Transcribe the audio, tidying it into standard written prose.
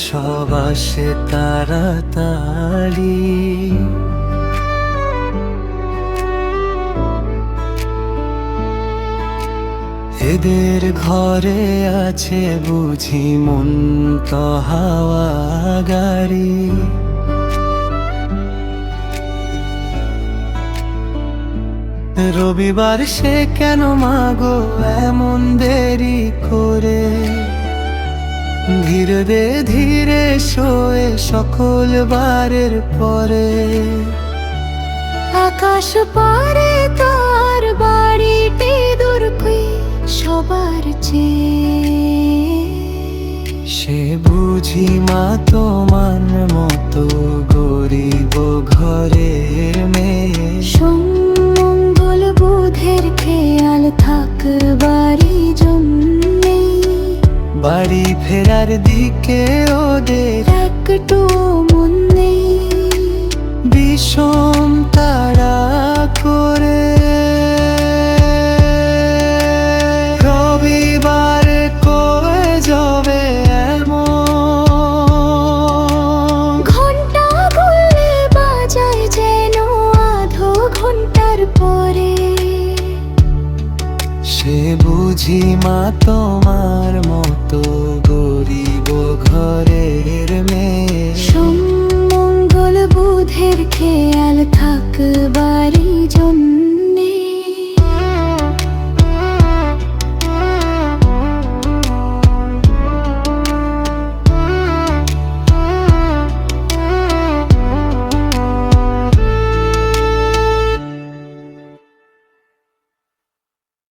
সব আসে তাড়াতাড়ি। এদের ঘরে আছে বুঝি মন্ত হাওয়া গাড়ি। রবিবার সে কেন মাগো এমন দেরি করে, ধীরে ধীরে শোয়ে সকল বারের পরে। আকাশ পারে তার বাড়িটি দূর সবার চেয়ে। সে বুঝি মা তোমার মতো গরিব ঘরের মেয়ে। মঙ্গল বুধের খেয়াল থাকবারই জন্যে, বাড়ি ফেরার দিকে ওদের একটু মন নেই। বিষম তাড়া করে রবিবারে কয়ে যাবে এমন। ঘন্টা গুলে বাজায় যেন আধো ঘন্টার পরে। সে বুঝি মা তোমার মতো গরিব ঘরের মেয়ে। মঙ্গল বুধের খেয়াল থাকবারই জন্য